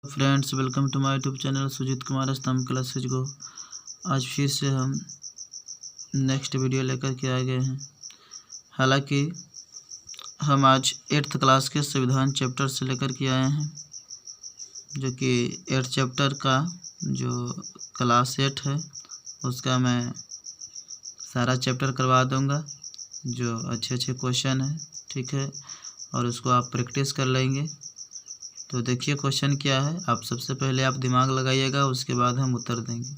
Friends, welcome to my YouTube channel Sujeet Kumar Stambh classes को। आज फिर से हम नेक्स्ट वीडियो लेकर के आ गए हैं। हालांकि हम आज 8th क्लास के संविधान चैप्टर से लेकर के आए हैं, जो कि 8th चैप्टर का जो क्लास 8 है उसका मैं सारा चैप्टर करवा दूंगा। जो अच्छे क्वेश्चन है, ठीक है, और उसको आप प्रैक्टिस कर लेंगे। तो देखिए क्वेश्चन क्या है। आप सबसे पहले आप दिमाग लगाइएगा, उसके बाद हम उत्तर देंगे।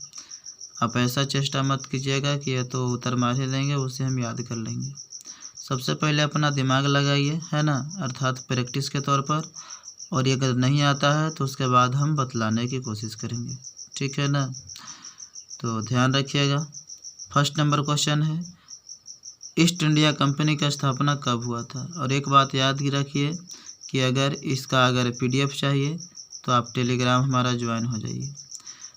आप ऐसा चेष्टा मत कीजिएगा कि ये तो उत्तर मार ही देंगे, उसे हम याद कर लेंगे। सबसे पहले अपना दिमाग लगाइए, है ना, अर्थात प्रैक्टिस के तौर पर। और ये अगर नहीं आता है तो उसके बाद हम बतलाने की कोशिश करेंगे, ठीक है ना। तो ध्यान रखिएगा। फर्स्ट नंबर क्वेश्चन है, ईस्ट इंडिया कंपनी की स्थापना कब हुआ था। और एक बात याद ही रखिए कि अगर PDF चाहिए तो आप टेलीग्राम हमारा ज्वाइन हो जाइए।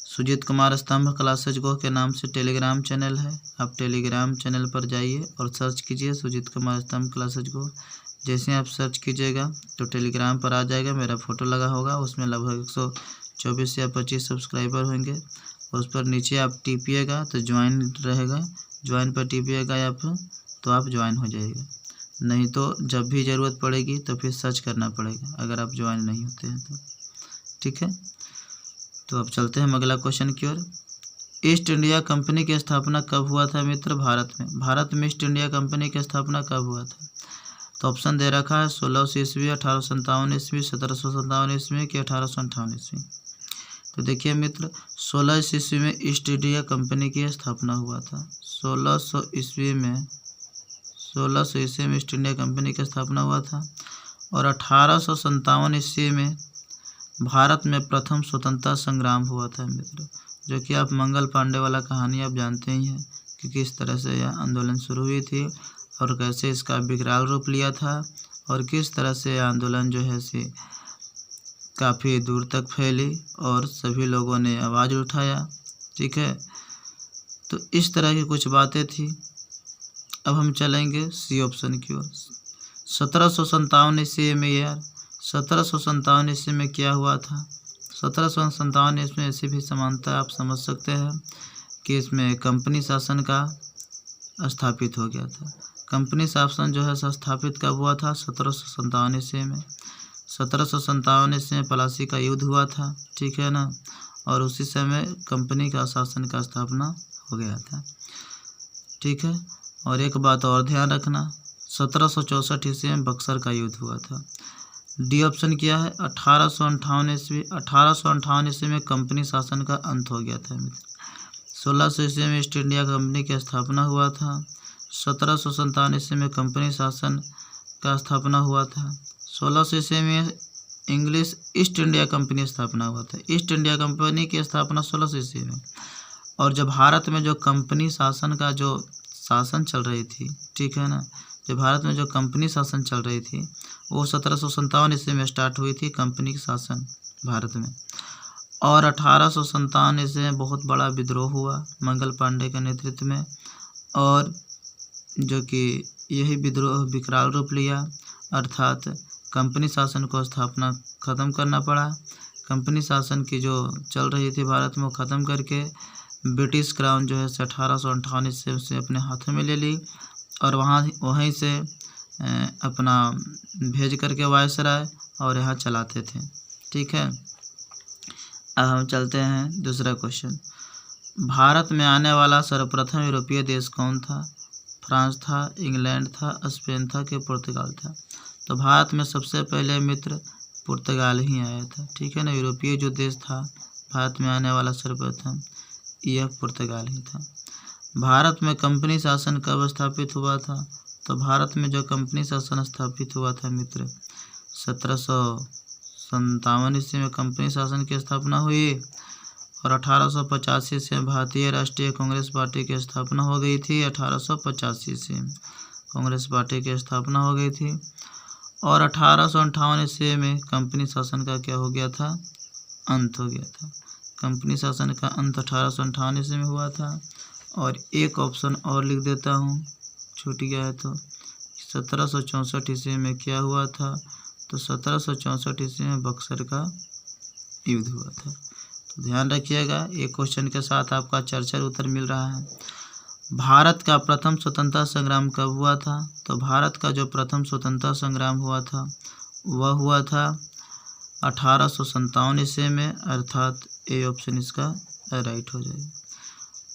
सुजीत कुमार स्तंभ क्लासेज गो के नाम से टेलीग्राम चैनल है। आप टेलीग्राम चैनल पर जाइए और सर्च कीजिए सुजीत कुमार स्तंभ क्लासेज गो। जैसे आप सर्च कीजिएगा तो टेलीग्राम पर आ जाएगा, मेरा फ़ोटो लगा होगा, उसमें लगभग 124 या 25 सब्सक्राइबर होंगे। उस पर नीचे आप टिपिएगा तो ज्वाइन रहेगा, ज्वाइन पर टिपिएगा आप तो आप ज्वाइन हो जाइएगा। नहीं तो जब भी ज़रूरत पड़ेगी तो फिर सर्च करना पड़ेगा, अगर आप ज्वाइन नहीं होते हैं तो, ठीक है। तो अब चलते हैं अगला क्वेश्चन की ओर। ईस्ट इंडिया कंपनी की स्थापना कब हुआ था मित्र। भारत में ईस्ट इंडिया कंपनी की स्थापना कब हुआ था। तो ऑप्शन दे रखा है 1600 ईस्वी, 1857 ईस्वी, 1757 ईस्वी कि 1858 ईस्वी। तो देखिए मित्र, 1600 ईस्वी में ईस्ट इंडिया कंपनी की स्थापना हुआ था। 1600 ईस्वी में ईस्ट इंडिया कंपनी की स्थापना हुआ था। और 1857 ईस्वी में भारत में प्रथम स्वतंत्रता संग्राम हुआ था मित्र, जो कि आप मंगल पांडे वाला कहानी आप जानते ही हैं कि किस तरह से यह आंदोलन शुरू हुई थी और कैसे इसका विकराल रूप लिया था और किस तरह से आंदोलन जो है से काफ़ी दूर तक फैली और सभी लोगों ने आवाज़ उठाया, ठीक है। तो इस तरह की कुछ बातें थी। अब हम चलेंगे सी ऑप्शन की ओर। 1757 ईस्वी में यार, 1757 ईस्वी में क्या हुआ था। 1757 ईस्वी में ऐसी भी समानता आप समझ सकते हैं कि इसमें कंपनी शासन का स्थापित हो गया था। कंपनी शासन जो है स्थापित कब हुआ था। 1757 ईस्वी में। 1757 ईस्वी में प्लासी का युद्ध हुआ था, ठीक है ना। और उसी समय कंपनी का शासन का स्थापना हो गया था, ठीक है। और एक बात और ध्यान रखना, 1764 ईस्वी में बक्सर का युद्ध हुआ था। डी ऑप्शन क्या है, 1858 ईस्वी। 1858 ईस्वी में कंपनी शासन का अंत हो गया था मित्र। 1600 ईस्वी में ईस्ट इंडिया कंपनी की स्थापना हुआ था। 1757 ईस्वी में कंपनी शासन का स्थापना हुआ था। 1600 ईस्वी में इंग्लिश ईस्ट इंडिया कंपनी स्थापना हुआ था। ईस्ट इंडिया कंपनी की स्थापना 1600 ईस्वी में। और जब भारत में जो कंपनी शासन का जो शासन चल रही थी, ठीक है ना, जो भारत में जो कंपनी शासन चल रही थी वो 1757 ईस्वी में स्टार्ट हुई थी कंपनी की शासन भारत में। और 1857 ईस्वी में बहुत बड़ा विद्रोह हुआ मंगल पांडे के नेतृत्व में, और जो कि यही विद्रोह विकराल रूप लिया, अर्थात कंपनी शासन को स्थापना ख़त्म करना पड़ा। कंपनी शासन की जो चल रही थी भारत में वो ख़त्म करके ब्रिटिश क्राउन जो है 1858 ईस्वी से अपने हाथों में ले ली और वहीं से अपना भेज करके वायसराय और यहाँ चलाते थे, ठीक है। अब हम चलते हैं दूसरा क्वेश्चन। भारत में आने वाला सर्वप्रथम यूरोपीय देश कौन था। फ्रांस था, इंग्लैंड था, स्पेन था कि पुर्तगाल था। तो भारत में सबसे पहले मित्र पुर्तगाल ही आया था, ठीक है ना। यूरोपीय जो देश था भारत में आने वाला सर्वप्रथम यह पुर्तगाल ही था। भारत में कंपनी शासन कब स्थापित हुआ था। तो भारत में जो कंपनी शासन स्थापित हुआ था मित्र 1757 ईस्वी में कंपनी शासन की स्थापना हुई। और 1885 से भारतीय राष्ट्रीय कांग्रेस पार्टी की स्थापना हो गई थी। 1885 से कांग्रेस पार्टी की स्थापना हो गई थी। और 1858 ईस्वी में कंपनी शासन का क्या हो गया था, अंत हो गया था। कंपनी शासन का अंत 1858 ईस्वी में हुआ था। और एक ऑप्शन और लिख देता हूँ, छूट गया है तो 1764 ईस्वी में क्या हुआ था। तो 1764 ईस्वी में बक्सर का युद्ध हुआ था। तो ध्यान रखिएगा, एक क्वेश्चन के साथ आपका चर्चा उत्तर मिल रहा है। भारत का प्रथम स्वतंत्रता संग्राम कब हुआ था? तो भारत का जो प्रथम स्वतंत्रता संग्राम हुआ था वह हुआ था 1857 ईस्वी में, अर्थात ए ऑप्शन इसका राइट हो जाएगा।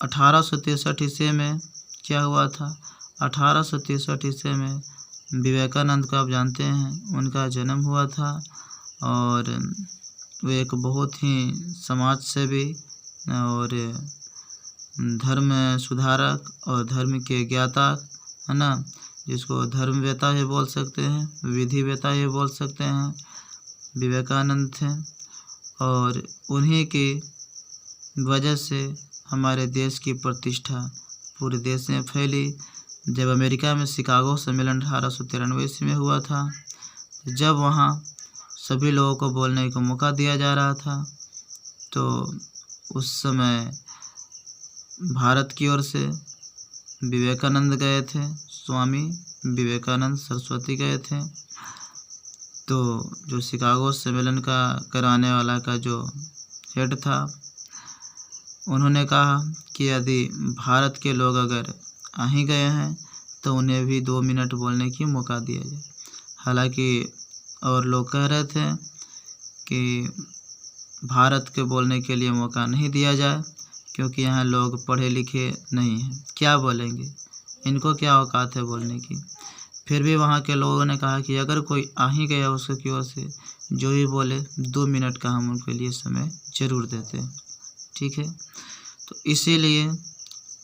1863 ईस्वी में क्या हुआ था? 1863 ईस्वी में विवेकानंद को आप जानते हैं, उनका जन्म हुआ था और वे एक बहुत ही समाज सेवी और धर्म सुधारक और धर्म के ज्ञाता, है ना, जिसको धर्मवेता ही बोल सकते हैं, विधिवेता ही बोल सकते हैं, विवेकानंद थे। और उन्हीं की वजह से हमारे देश की प्रतिष्ठा पूरे देश में फैली। जब अमेरिका में शिकागो सम्मेलन 1893 ईस्वी में हुआ था, जब वहाँ सभी लोगों को बोलने का मौका दिया जा रहा था, तो उस समय भारत की ओर से विवेकानंद गए थे, स्वामी विवेकानंद सरस्वती गए थे। तो जो शिकागो सम्मेलन का कराने वाला का जो हेड था, उन्होंने कहा कि यदि भारत के लोग अगर आ ही गए हैं तो उन्हें भी 2 मिनट बोलने की मौका दिया जाए। हालांकि और लोग कह रहे थे कि भारत के बोलने के लिए मौका नहीं दिया जाए क्योंकि यहाँ लोग पढ़े लिखे नहीं हैं, क्या बोलेंगे, इनको क्या औकात है बोलने की। फिर भी वहाँ के लोगों ने कहा कि अगर कोई आ ही गया उसकी ओर से, जो ही बोले 2 मिनट का हम उनके लिए समय ज़रूर देते हैं, ठीक है। तो इसीलिए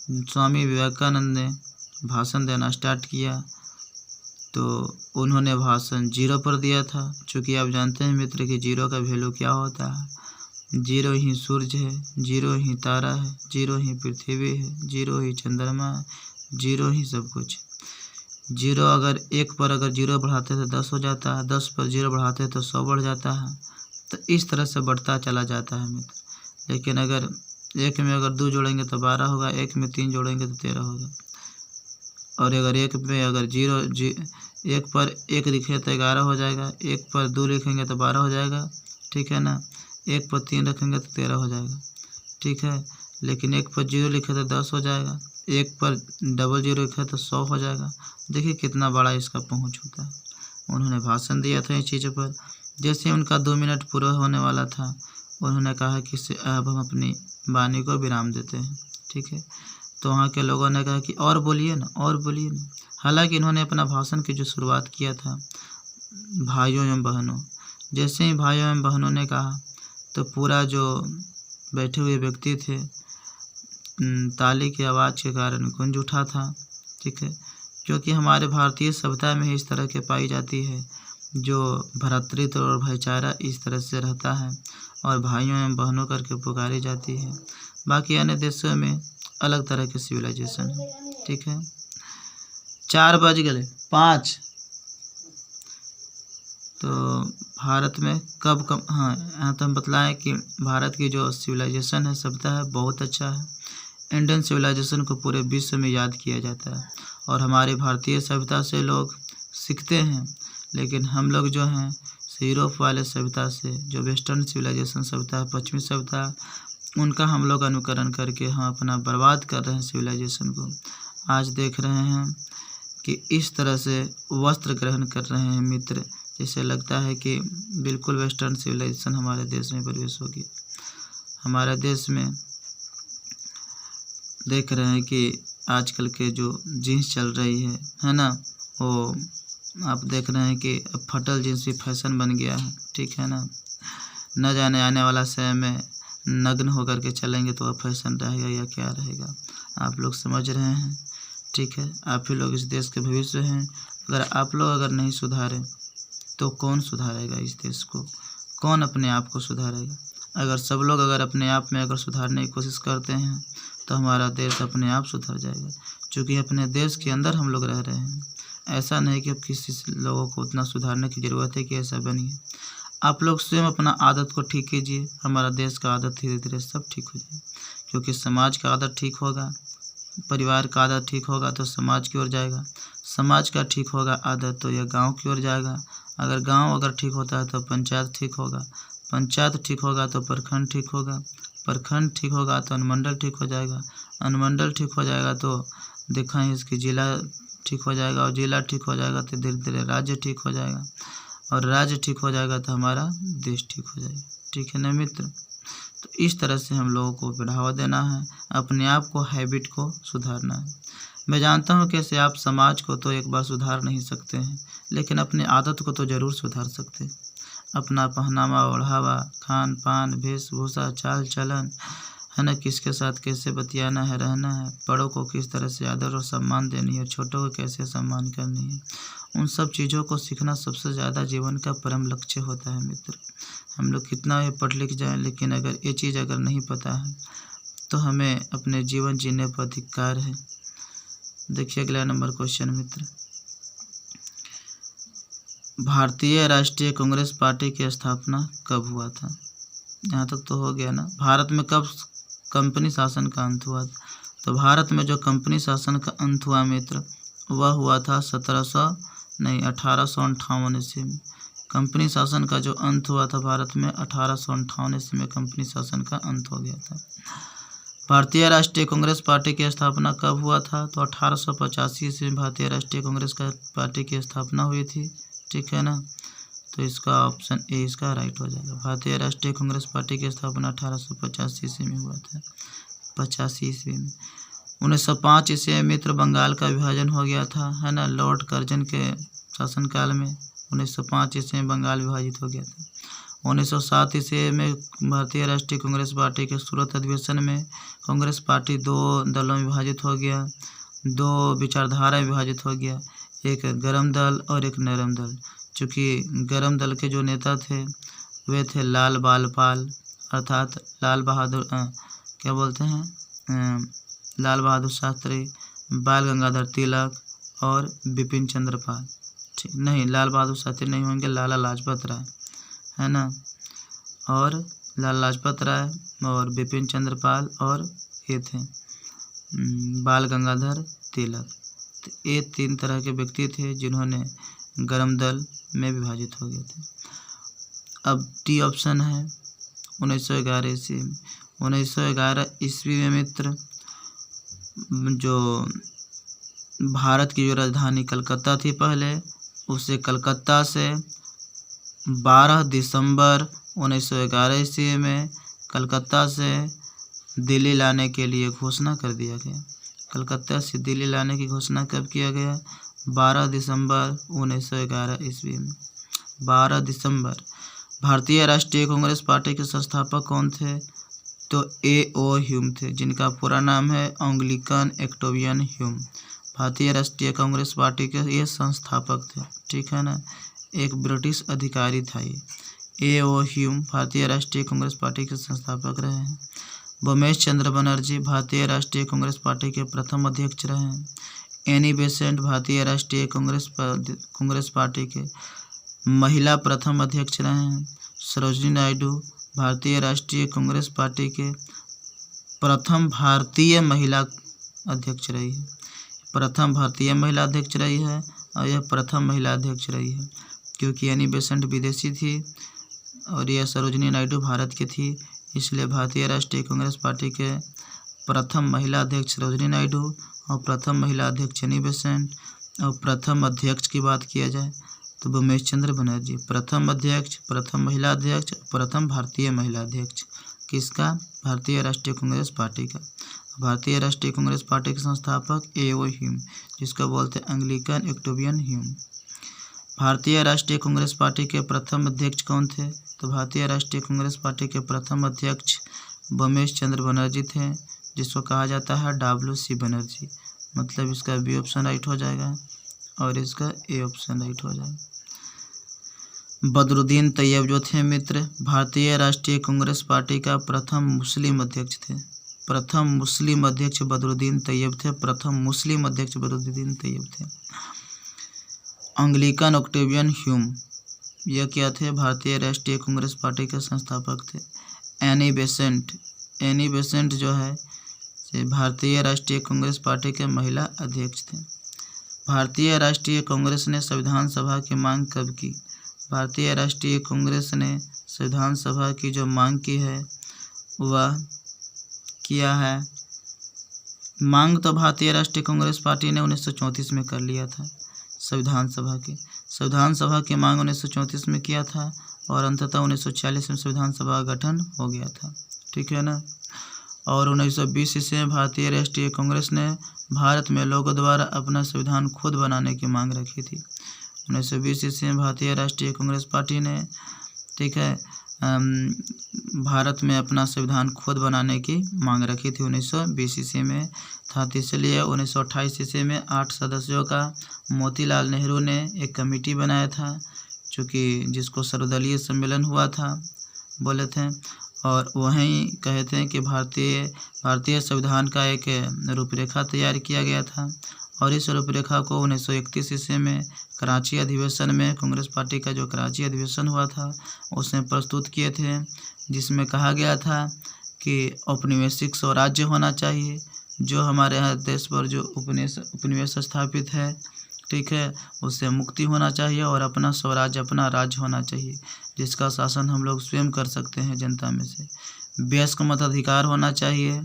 स्वामी विवेकानंद ने भाषण देना स्टार्ट किया। तो उन्होंने भाषण 0 पर दिया था, क्योंकि आप जानते हैं मित्र कि 0 का वैल्यू क्या होता है। 0 ही सूरज है, 0 ही तारा है, 0 ही पृथ्वी है, 0 ही चंद्रमा है, 0 ही सब कुछ। 0 अगर 1 पर अगर 0 बढ़ाते तो 10 हो जाता है, 10 पर 0 बढ़ाते तो 100 बढ़ जाता है। तो इस तरह से बढ़ता चला जाता है मित्र। लेकिन अगर 1 में अगर 2 जोड़ेंगे तो 12 होगा, 1 में 3 जोड़ेंगे तो 13 होगा। और अगर 1 में अगर 1 पर 1 लिखे तो 11 हो जाएगा, 1 पर 2 लिखेंगे तो 12 हो जाएगा, ठीक है ना। 1 पर 3 रखेंगे तो 13 हो जाएगा, ठीक है। लेकिन 1 पर 0 लिखे तो 10 हो जाएगा, 1 पर 00 लिखे तो 100 हो जाएगा। देखिए कितना बड़ा इसका पहुँच होता है। उन्होंने भाषण दिया था इस चीज़ों पर। जैसे उनका 2 मिनट पूरा होने वाला था, उन्होंने कहा कि अब हम अपनी वाणी को विराम देते हैं, ठीक है। तो वहाँ के लोगों ने कहा कि और बोलिए ना, और बोलिए ना। हालांकि इन्होंने अपना भाषण की जो शुरुआत किया था, भाइयों एवं बहनों, जैसे ही भाइयों एवं बहनों ने कहा तो पूरा जो बैठे हुए व्यक्ति थे ताली की आवाज़ के कारण गूंज उठा था, ठीक है। क्योंकि हमारे भारतीय सभ्यता में इस तरह के पाई जाती है, जो भ्रातृत्व और भाईचारा इस तरह से रहता है और भाइयों एवं बहनों करके पुकारी जाती है। बाकी अन्य देशों में अलग तरह के सिविलाइजेशन है, ठीक है। 4 बज गए 5। तो भारत में कब हाँ, यहाँ तो हम बतलाएं कि भारत की जो सिविलाइजेशन है, सभ्यता है, बहुत अच्छा है। इंडियन सिविलाइजेशन को पूरे विश्व में याद किया जाता है और हमारी भारतीय सभ्यता से लोग सीखते हैं। लेकिन हम लोग जो हैं यूरोप वाले सभ्यता से, जो वेस्टर्न सिविलाइजेशन सभ्यता है, पश्चिमी सभ्यता, उनका हम लोग अनुकरण करके हम अपना बर्बाद कर रहे हैं सिविलाइजेशन को। आज देख रहे हैं कि इस तरह से वस्त्र ग्रहण कर रहे हैं मित्र, जैसे लगता है कि बिल्कुल वेस्टर्न सिविलाइजेशन हमारे देश में प्रवेश होगी। हमारे देश में देख रहे हैं कि आजकल के जो जीन्स चल रही है ना, वो आप देख रहे हैं कि फटल जीन्स भी फैशन बन गया है, ठीक है ना। न जाने आने वाला समय में नग्न होकर के चलेंगे तो वह फैशन रहेगा या क्या रहेगा, आप लोग समझ रहे हैं, ठीक है। आप ही लोग इस देश के भविष्य हैं। अगर आप लोग अगर नहीं सुधारें तो कौन सुधारेगा इस देश को, कौन अपने आप को सुधारेगा। अगर सब लोग अगर अपने आप में अगर सुधारने की कोशिश करते हैं तो हमारा देश अपने आप सुधर जाएगा, क्योंकि अपने देश के अंदर हम लोग रह रहे हैं। ऐसा नहीं कि अब किसी लोगों को उतना सुधारने की ज़रूरत है कि ऐसा बनिए। आप लोग स्वयं अपना आदत को ठीक कीजिए, हमारा देश का आदत धीरे धीरे सब ठीक हो जाए। क्योंकि समाज का आदत ठीक होगा, परिवार का आदत ठीक होगा तो समाज की ओर जाएगा, समाज का ठीक होगा आदत तो यह गांव की ओर जाएगा, अगर गांव अगर ठीक होता है तो पंचायत ठीक होगा, पंचायत ठीक होगा तो प्रखंड ठीक होगा, प्रखंड ठीक होगा तो अनुमंडल ठीक हो जाएगा, अनुमंडल ठीक हो जाएगा तो दिखाएं इसकी जिला ठीक हो जाएगा, और जिला ठीक हो जाएगा तो धीरे धीरे राज्य ठीक हो जाएगा, और राज्य ठीक हो जाएगा तो हमारा देश ठीक हो जाएगा। ठीक है ना मित्र। तो इस तरह से हम लोगों को बढ़ावा देना है, अपने आप को, हैबिट को सुधारना है। मैं जानता हूँ कैसे आप समाज को तो एक बार सुधार नहीं सकते हैं, लेकिन अपनी आदत को तो ज़रूर सुधार सकते हैं। अपना पहनावा ओढ़ावा, खान पान, वेशभूषा, चाल चलन, है ना, किसके साथ कैसे बतियाना है, रहना है, बड़ों को किस तरह से आदर और सम्मान देनी है, छोटों को कैसे सम्मान करनी है, उन सब चीज़ों को सीखना सबसे ज़्यादा जीवन का परम लक्ष्य होता है मित्र। हम लोग कितना भी पढ़ लिख जाएं, लेकिन अगर ये चीज़ अगर नहीं पता है तो हमें अपने जीवन जीने पर धिक्कार है। देखिए अगला नंबर क्वेश्चन मित्र, भारतीय राष्ट्रीय कांग्रेस पार्टी की स्थापना कब हुआ था? यहाँ तक तो हो गया ना। भारत में कब कंपनी शासन का अंत हुआ था? तो भारत में जो कंपनी शासन का अंत हुआ मित्र, वह हुआ था 1858 ईस्वी में। कंपनी शासन का जो अंत हुआ था भारत में 1858 ईस्वी में कंपनी शासन का अंत हो गया था। भारतीय राष्ट्रीय कांग्रेस पार्टी की स्थापना कब हुआ था? तो 1885 ईस्वी में भारतीय राष्ट्रीय कांग्रेस पार्टी की स्थापना हुई थी। ठीक है ना। तो इसका ऑप्शन ए इसका राइट हो जाएगा। भारतीय राष्ट्रीय कांग्रेस पार्टी की स्थापना 1885 ईस्वी में हुआ था। 85 ईस्वी में। 1905 ईस्वी में मित्र बंगाल का विभाजन हो गया था, है ना, लॉर्ड कर्जन के शासनकाल में 1905 ईस्वी में बंगाल विभाजित हो गया था। 1907 ईस्वी में भारतीय राष्ट्रीय कांग्रेस पार्टी के सूरत अधिवेशन में कांग्रेस पार्टी दो दलों में विभाजित हो गया, दो विचारधारा में विभाजित हो गया, एक गर्म दल और एक नरम दल। चूँकि गर्म दल के जो नेता थे वे थे लाल बाल पाल, अर्थात लाल बहादुर क्या बोलते हैं लाल बहादुर शास्त्री, बाल गंगाधर तिलक और बिपिन चंद्र पाल। ठीक नहीं, लाल बहादुर शास्त्री नहीं होंगे, लाला लाजपत राय, है ना, और लाला लाजपत राय और बिपिन चंद्र पाल और ये थे बाल गंगाधर तिलक। तो ये तीन तरह के व्यक्ति थे जिन्होंने गर्म दल में विभाजित हो गए थे। अब डी ऑप्शन है 1911 ईस्वी में। 1911 ईस्वी में मित्र जो भारत की जो राजधानी कलकत्ता थी पहले, उसे कलकत्ता से 12 दिसंबर 1911 ईस्वी में कलकत्ता से दिल्ली लाने के लिए घोषणा कर दिया गया। कलकत्ता से दिल्ली लाने की घोषणा कब किया गया? 12 दिसंबर 1911 ईस्वी में। 12 दिसंबर। भारतीय राष्ट्रीय कांग्रेस पार्टी के संस्थापक कौन थे? तो A.O. ह्यूम थे, जिनका पूरा नाम है एंग्लिकन ऑक्टेवियन ह्यूम। भारतीय राष्ट्रीय कांग्रेस पार्टी के ये संस्थापक थे। ठीक है ना, एक ब्रिटिश अधिकारी था ये। A.O. ह्यूम भारतीय राष्ट्रीय कांग्रेस पार्टी के संस्थापक रहे हैं। भूमेश चंद्र बनर्जी भारतीय राष्ट्रीय कांग्रेस पार्टी के प्रथम अध्यक्ष रहे हैं। एनी बेसेंट भारतीय राष्ट्रीय कांग्रेस पार्टी के महिला प्रथम अध्यक्ष रहे हैं। सरोजिनी नायडू भारतीय राष्ट्रीय कांग्रेस पार्टी के प्रथम भारतीय महिला अध्यक्ष रही है। प्रथम भारतीय महिला अध्यक्ष रही है और यह प्रथम महिला अध्यक्ष रही है, क्योंकि एनी बेसेंट विदेशी थी और यह सरोजिनी नायडू भारत की थी, इसलिए भारतीय राष्ट्रीय कांग्रेस पार्टी के प्रथम महिला अध्यक्ष सरोजिनी नायडू और प्रथम महिला अध्यक्ष एनी बेसेंट, और प्रथम अध्यक्ष की बात किया जाए तो भूमेश चंद्र बनर्जी प्रथम अध्यक्ष, प्रथम महिला अध्यक्ष, प्रथम भारतीय महिला अध्यक्ष। किसका? भारतीय राष्ट्रीय कांग्रेस पार्टी का। भारतीय राष्ट्रीय कांग्रेस पार्टी के संस्थापक A.O. ह्यूम, जिसको बोलते हैं एंग्लिकन ऑक्टेवियन ह्यूम। भारतीय राष्ट्रीय कांग्रेस पार्टी के प्रथम अध्यक्ष कौन थे? तो भारतीय राष्ट्रीय कांग्रेस पार्टी के प्रथम अध्यक्ष भूमेश चंद्र बनर्जी थे, जिसको कहा जाता है W.C. बनर्जी। मतलब इसका बी ऑप्शन राइट हो जाएगा और इसका ए ऑप्शन राइट हो जाएगा। बदरुद्दीन तैयब जो थे मित्र भारतीय राष्ट्रीय कांग्रेस पार्टी का प्रथम मुस्लिम अध्यक्ष थे। प्रथम मुस्लिम अध्यक्ष बदरुद्दीन तैयब थे। प्रथम मुस्लिम अध्यक्ष बदरुद्दीन तैयब थे। एंग्लिकन ऑक्टेवियन ह्यूम यह क्या थे? भारतीय राष्ट्रीय कांग्रेस पार्टी के संस्थापक थे। एनी बेसेंट जो है भारतीय राष्ट्रीय कांग्रेस पार्टी के महिला अध्यक्ष थे। भारतीय राष्ट्रीय कांग्रेस ने संविधान सभा की मांग कब की? भारतीय राष्ट्रीय कांग्रेस ने संविधान सभा की जो मांग की है वह किया है। मांग तो भारतीय राष्ट्रीय कांग्रेस पार्टी ने 1934 में कर लिया था संविधान सभा की मांग 1934 में किया था और अंततः 1946 में संविधान सभा का गठन हो गया था। ठीक है ना। और 1920 ईस्वी में भारतीय राष्ट्रीय कांग्रेस ने भारत में लोगों द्वारा अपना संविधान खुद बनाने की मांग रखी थी। 1920 ईस्वी में भारतीय राष्ट्रीय कांग्रेस पार्टी ने, ठीक है, भारत में अपना संविधान खुद बनाने की मांग रखी थी 1920 ईस्वी में था। इसलिए 1928 ईस्वी में 8 सदस्यों का मोतीलाल नेहरू ने एक कमेटी बनाया था, जिसको सर्वदलीय सम्मेलन हुआ था बोले थे, और वहीं कहे थे कि भारतीय संविधान का एक रूपरेखा तैयार किया गया था। और इस रूपरेखा को 1931 ईस्वी में कराची अधिवेशन में, कांग्रेस पार्टी का जो कराची अधिवेशन हुआ था उसमें प्रस्तुत किए थे, जिसमें कहा गया था कि औपनिवेशिक स्वराज्य होना चाहिए, जो हमारे यहाँ देश पर जो उपनिवेश स्थापित है, ठीक है, उससे मुक्ति होना चाहिए और अपना स्वराज्य, अपना राज्य होना चाहिए, जिसका शासन हम लोग स्वयं कर सकते हैं जनता में से। वयस्क मताधिकार होना चाहिए,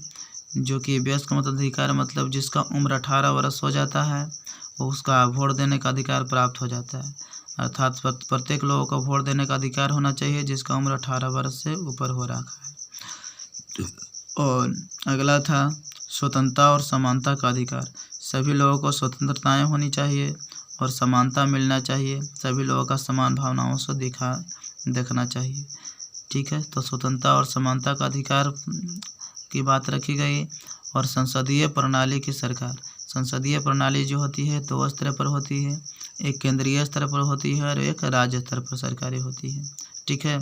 जो कि वयस्क मताधिकार मतलब जिसका उम्र 18 वर्ष हो जाता है उसका वोट देने का अधिकार प्राप्त हो जाता है। अर्थात प्रत्येक लोगों को वोट देने का अधिकार होना चाहिए जिसका उम्र 18 वर्ष से ऊपर हो रखा है। और अगला था स्वतंत्रता और समानता का अधिकार। सभी लोगों को स्वतंत्रताएं होनी चाहिए और समानता मिलना चाहिए। सभी लोगों का समान भावनाओं से देखना चाहिए। ठीक है, तो स्वतंत्रता और समानता का अधिकार की बात रखी गई। और संसदीय प्रणाली की सरकार। संसदीय प्रणाली जो होती है 2 स्तर पर होती है, एक केंद्रीय स्तर पर होती है और एक राज्य स्तर पर सरकारें होती है। ठीक है,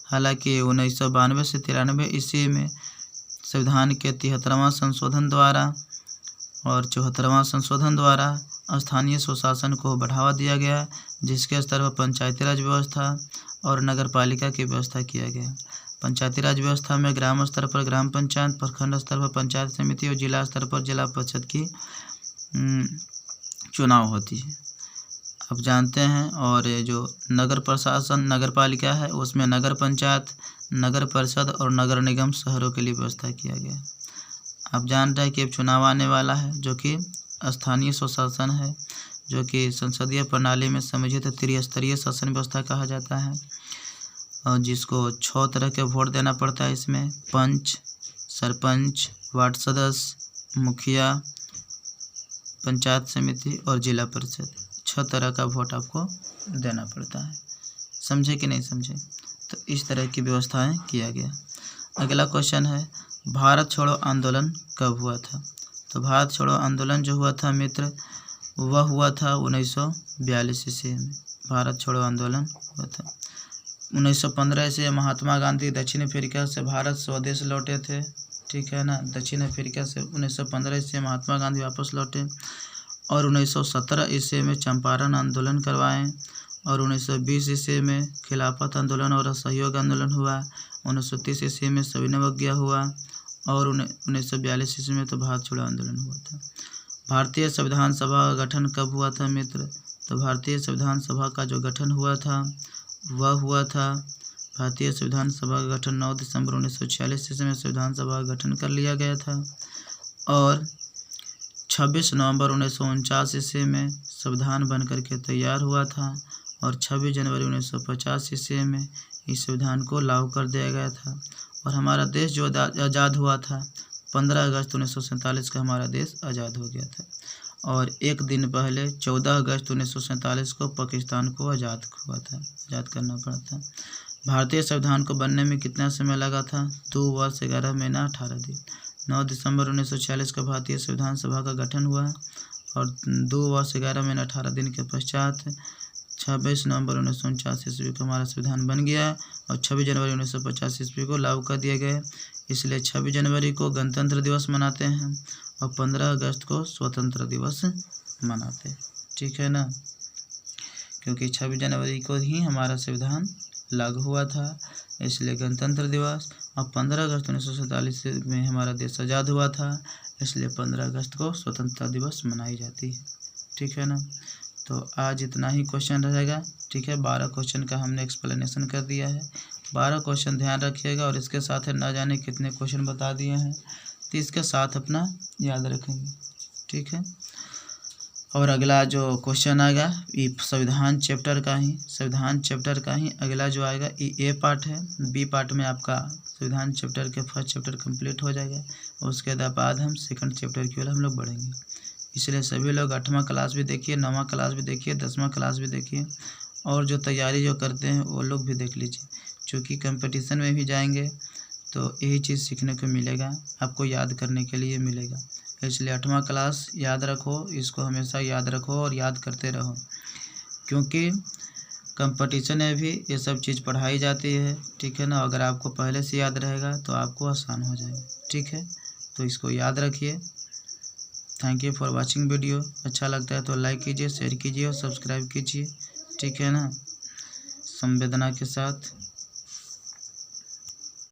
हालांकि 1992 से 93 ईस्वी में संविधान के 73वां संशोधन द्वारा और 74वां संशोधन द्वारा स्थानीय स्वशासन को बढ़ावा दिया गया, जिसके स्तर पर पंचायती राज व्यवस्था और नगर पालिका की व्यवस्था किया गया। पंचायती राज व्यवस्था में ग्राम स्तर पर ग्राम पंचायत, प्रखंड स्तर पर पंचायत समिति और जिला स्तर पर जिला परिषद की चुनाव होती है, आप जानते हैं। और ये जो नगर प्रशासन, नगर पालिका है, उसमें नगर पंचायत, नगर परिषद और नगर निगम शहरों के लिए व्यवस्था किया गया। आप जान रहे हैं कि अब चुनाव आने वाला है, जो कि स्थानीय स्वशासन है, जो कि संसदीय प्रणाली में समझिए तो त्रिस्तरीय शासन व्यवस्था कहा जाता है, और जिसको 6 तरह के वोट देना पड़ता है। इसमें पंच, सरपंच, वार्ड सदस्य, मुखिया, पंचायत समिति और जिला परिषद, 6 तरह का वोट आपको देना पड़ता है। समझे कि नहीं समझे? तो इस तरह की व्यवस्थाएं किया गया। अगला क्वेश्चन है, भारत छोड़ो आंदोलन कब हुआ था? तो भारत छोड़ो आंदोलन जो हुआ था मित्र, वह हुआ था 1942 ईस्वी में। भारत छोड़ो आंदोलन हुआ था 1915 से। महात्मा गांधी दक्षिण अफ्रीका से भारत स्वदेश लौटे थे, ठीक है ना। दक्षिण अफ्रीका से 1915 से महात्मा गांधी वापस लौटे और 1917 ईस्वी में चंपारण आंदोलन करवाए और 1920 ईस्वी में खिलाफत आंदोलन और असहयोग आंदोलन हुआ। 1930 ईस्वी में सविनय अवज्ञा हुआ और 1942 ईस्वी में तो भारत छोड़ो आंदोलन हुआ था। भारतीय संविधान सभा का गठन कब हुआ था मित्र? तो भारतीय संविधान सभा का जो गठन हुआ था वह हुआ था, भारतीय संविधान सभा का गठन 9 दिसंबर 1946 ईस्वी में संविधान सभा का गठन कर लिया गया था और 26 नवंबर 1949 ईस्वी में संविधान बनकर के तैयार हुआ था और 26 जनवरी 1950 ईस्वी में इस संविधान को लागू कर दिया गया था। और हमारा देश जो आज़ाद हुआ था 15 अगस्त 1947 का हमारा देश आज़ाद हो गया था। और एक दिन पहले 14 अगस्त 1947 को पाकिस्तान को आज़ाद करना पड़ा था। भारतीय संविधान को बनने में कितना समय लगा था? 2 वर्ष 11 महीना 18 दिन। 9 दिसंबर 1946 को भारतीय संविधान सभा का गठन हुआ और 2 वर्ष 11 महीना 18 दिन के पश्चात 26 नवंबर 1949 ईस्वी को हमारा संविधान बन गया और 26 जनवरी 1950 ईस्वी को लागू कर दिया गया। इसलिए 26 जनवरी को गणतंत्र दिवस मनाते हैं और 15 अगस्त को स्वतंत्र दिवस मनाते हैं, ठीक है ना, क्योंकि 26 जनवरी को ही हमारा संविधान लागू हुआ था, इसलिए गणतंत्र दिवस। और 15 अगस्त 1947 में हमारा देश आज़ाद हुआ था, इसलिए 15 अगस्त को स्वतंत्रता दिवस मनाई जाती है, ठीक है ना। तो आज इतना ही क्वेश्चन रहेगा, ठीक है। 12 क्वेश्चन का हमने एक्सप्लेनेशन कर दिया है। 12 क्वेश्चन ध्यान रखिएगा और इसके साथ है न जाने कितने क्वेश्चन बता दिए हैं, तो इसके साथ अपना याद रखेंगे, ठीक है। और अगला जो क्वेश्चन आएगा ये संविधान चैप्टर का ही अगला जो आएगा ये ए पार्ट है। बी पार्ट में आपका संविधान चैप्टर के फर्स्ट चैप्टर कंप्लीट हो जाएगा, उसके बाद हम सेकंड चैप्टर की ओर हम लोग बढ़ेंगे। इसलिए सभी लोग 8वां क्लास भी देखिए, 9वां क्लास भी देखिए, 10वां क्लास भी देखिए, और जो तैयारी जो करते हैं वो लोग भी देख लीजिए, क्योंकि कंपटीशन में भी जाएंगे तो यही चीज़ सीखने को मिलेगा, आपको याद करने के लिए मिलेगा। इसलिए 8वां क्लास याद रखो, इसको हमेशा याद रखो और याद करते रहो, क्योंकि कंपटीशन में भी ये सब चीज़ पढ़ाई जाती है, ठीक है ना। अगर आपको पहले से याद रहेगा तो आपको आसान हो जाएगा, ठीक है। तो इसको याद रखिए। Thank you for watching video. अच्छा लगता है तो लाइक कीजिए, शेयर कीजिए और सब्सक्राइब कीजिए, ठीक है ना, संवेदना के साथ।